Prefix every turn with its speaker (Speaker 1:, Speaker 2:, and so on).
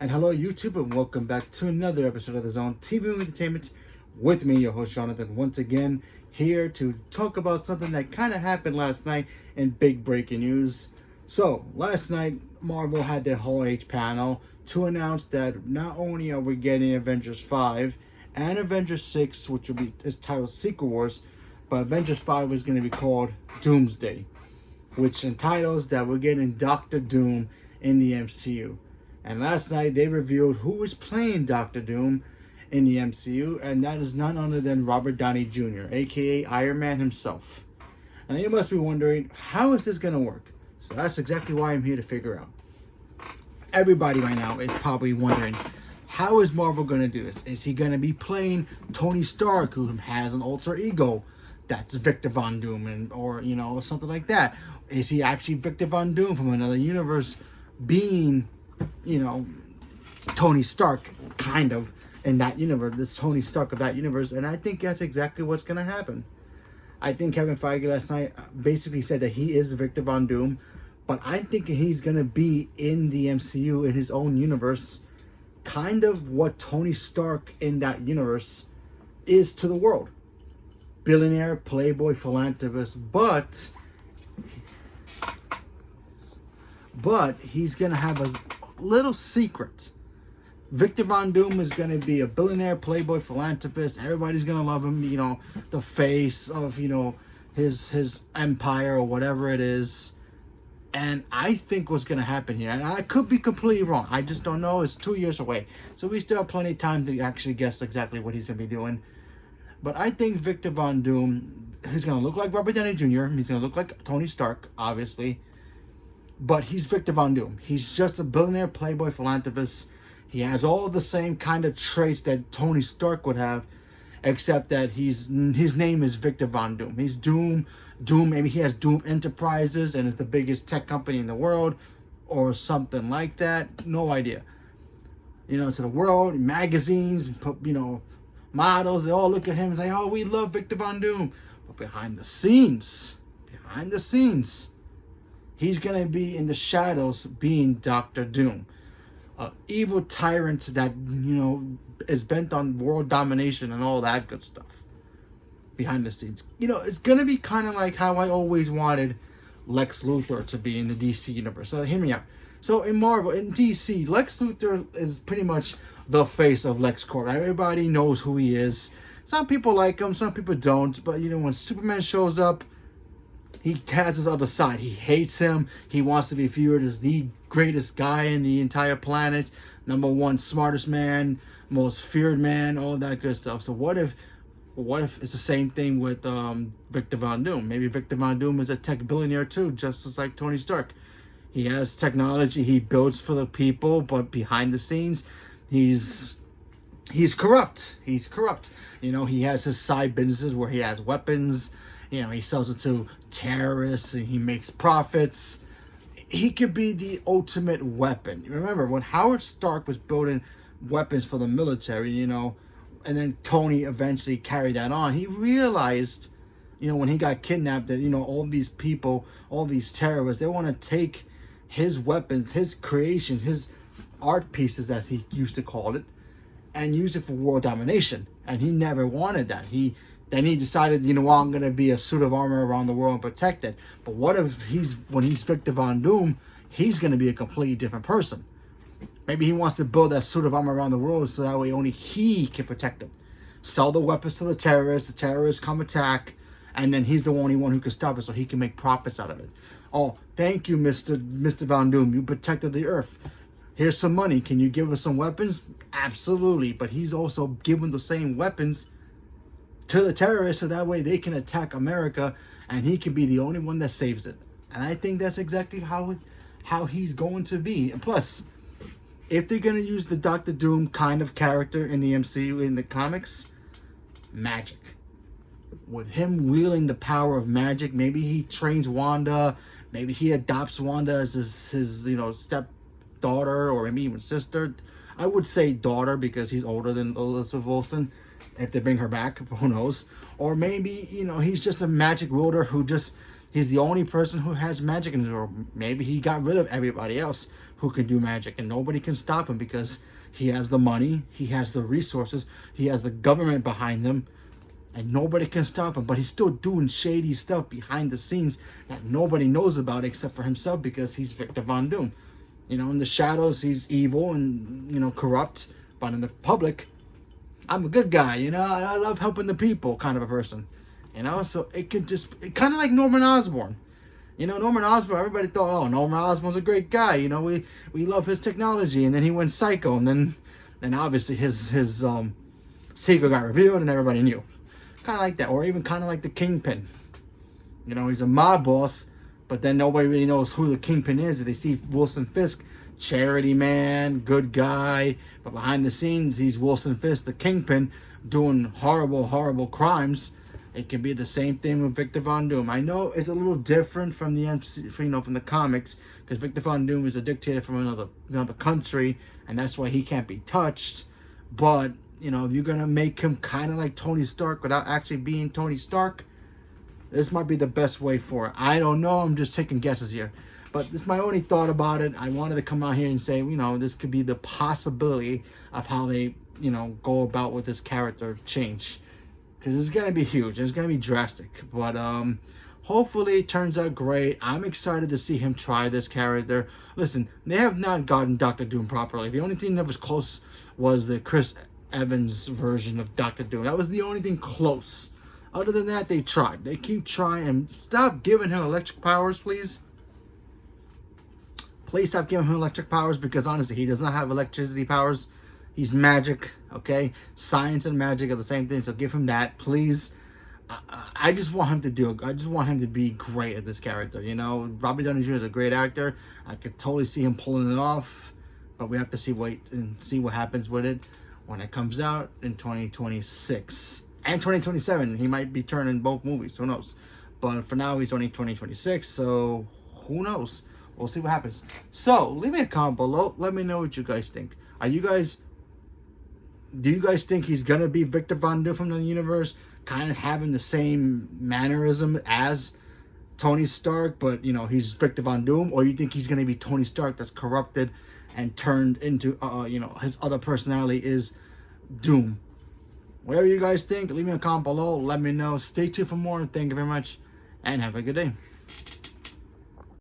Speaker 1: And hello, YouTube, and welcome back to another episode of the Zone TV Entertainment with me, your host Jonathan, once again here to talk about something that kind of happened last night in big breaking news. So, last night, Marvel had their Hall H panel to announce that not only are we getting Avengers 5 and Avengers 6, which will be is titled Secret Wars, but Avengers 5 is going to be called Doomsday, which entitles that we're getting Doctor Doom in the MCU. And last night they revealed who is playing Doctor Doom in the MCU, and that is none other than Robert Downey Jr., aka Iron Man himself. And you must be wondering, how is this going to work? So that's exactly why I'm here to figure out. Everybody right now is probably wondering, how is Marvel going to do this? Is he going to be playing Tony Stark, who has an alter ego that's Victor Von Doom, or something like that? Is he actually Victor Von Doom from another universe, being Tony Stark, kind of, in that universe, this Tony Stark of that universe? And I think that's exactly what's going to happen. I think Kevin Feige last night basically said that he is Victor Von Doom, but I'm thinking he's going to be in the MCU in his own universe, kind of what Tony Stark in that universe is to the world. Billionaire, playboy, philanthropist, but he's going to have a little secret. Victor Von Doom is going to be a billionaire, playboy, philanthropist. Everybody's going to love him, the face of, his empire or whatever it is. And I think what's going to happen here, and I could be completely wrong, I just don't know, it's 2 years away. So we still have plenty of time to actually guess exactly what he's going to be doing. But I think Victor Von Doom, he's going to look like Robert Downey Jr., he's going to look like Tony Stark, obviously. But he's Victor Von Doom. He's just a billionaire, playboy, philanthropist. He has all the same kind of traits that Tony Stark would have, except that his name is Victor Von Doom. He's Doom. Maybe he has Doom Enterprises and is the biggest tech company in the world, or something like that. No idea. To the world, magazines, models, they all look at him and say, "Oh, we love Victor Von Doom." But behind the scenes, he's going to be in the shadows being Doctor Doom. An evil tyrant that, is bent on world domination and all that good stuff. Behind the scenes. It's going to be kind of like how I always wanted Lex Luthor to be in the DC universe. So hear me out. So in Marvel, in DC, Lex Luthor is pretty much the face of LexCorp. Everybody knows who he is. Some people like him, some people don't. But, when Superman shows up, he has his other side. He hates him. He wants to be viewed as the greatest guy in the entire planet. Number one, smartest man, most feared man, all that good stuff. So what if it's the same thing with Victor Von Doom? Maybe Victor Von Doom is a tech billionaire too, just as like Tony Stark. He has technology. He builds for the people, but behind the scenes, he's corrupt. He's corrupt. He has his side businesses where he has weapons. He sells it to terrorists and he makes profits. He could be the ultimate weapon. Remember, when Howard Stark was building weapons for the military, and then Tony eventually carried that on, he realized, when he got kidnapped, that, all these people, all these terrorists, they want to take his weapons, his creations, his art pieces, as he used to call it, and use it for world domination. And he never wanted that. Then he decided, I'm going to be a suit of armor around the world and protect it. But what if when he's Victor Von Doom, he's going to be a completely different person? Maybe he wants to build that suit of armor around the world so that way only he can protect it. Sell the weapons to the terrorists come attack, and then he's the only one who can stop it so he can make profits out of it. Oh, thank you, Mr. Von Doom. You protected the Earth. Here's some money. Can you give us some weapons? Absolutely. But he's also given the same weapons to the terrorists so that way they can attack America and he can be the only one that saves it. And I think that's exactly how he's going to be. And plus, if they're going to use the Doctor Doom kind of character in the MCU, in the comics, magic. With him wielding the power of magic, maybe he trains Wanda, maybe he adopts Wanda as his stepdaughter or maybe even sister. I would say daughter because he's older than Elizabeth Olsen. If they bring her back, who knows? Or maybe, he's just a magic wielder he's the only person who has magic in his world. Maybe he got rid of everybody else who can do magic, and nobody can stop him because he has the money, he has the resources, he has the government behind him, and nobody can stop him. But he's still doing shady stuff behind the scenes that nobody knows about except for himself, because he's Victor Von Doom. You know, in the shadows, he's evil and, you know, corrupt. But in the public, I'm a good guy. You know, I love helping the people, kind of a person. You know, so it could just, kind of like Norman Osborn. You know, Norman Osborn, everybody thought, oh, Norman Osborn's a great guy. You know, we love his technology. And then he went psycho. And then obviously his secret got revealed and everybody knew. Kind of like that. Or even kind of like the Kingpin. You know, he's a mob boss, but then nobody really knows who the Kingpin is. They see Wilson Fisk, charity man, good guy, but behind the scenes, he's Wilson Fisk, the Kingpin, doing horrible, horrible crimes. It can be the same thing with Victor Von Doom. I know it's a little different from the from the comics, because Victor Von Doom is a dictator from another country, and that's why he can't be touched. But you know, if you're gonna make him kind of like Tony Stark without actually being Tony Stark, this might be the best way for it. I don't know. I'm just taking guesses here. But this is my only thought about it. I wanted to come out here and say, you know, this could be the possibility of how they, you know, go about with this character change. Because it's going to be huge. It's going to be drastic. But hopefully it turns out great. I'm excited to see him try this character. Listen, they have not gotten Doctor Doom properly. The only thing that was close was the Chris Evans version of Doctor Doom. That was the only thing close. Other than that, they tried. They keep trying. And stop giving him electric powers, please. Please stop giving him electric powers, because honestly, he does not have electricity powers. He's magic, okay? Science and magic are the same thing, so give him that, please. I just want him to do it. I just want him to be great at this character, you know? Robert Downey Jr. is a great actor. I could totally see him pulling it off, but we have to wait and see what happens with it when it comes out in 2026. And 2027, he might be turning both movies. Who knows? But for now, he's only 2026, so who knows? We'll see what happens. So, leave me a comment below. Let me know what you guys think. Do you guys think he's going to be Victor Von Doom from the universe? Kind of having the same mannerism as Tony Stark, but, you know, he's Victor Von Doom? Or you think he's going to be Tony Stark that's corrupted and turned into, you know, his other personality is Doom? Whatever you guys think, leave me a comment below. Let me know. Stay tuned for more. Thank you very much, and have a good day.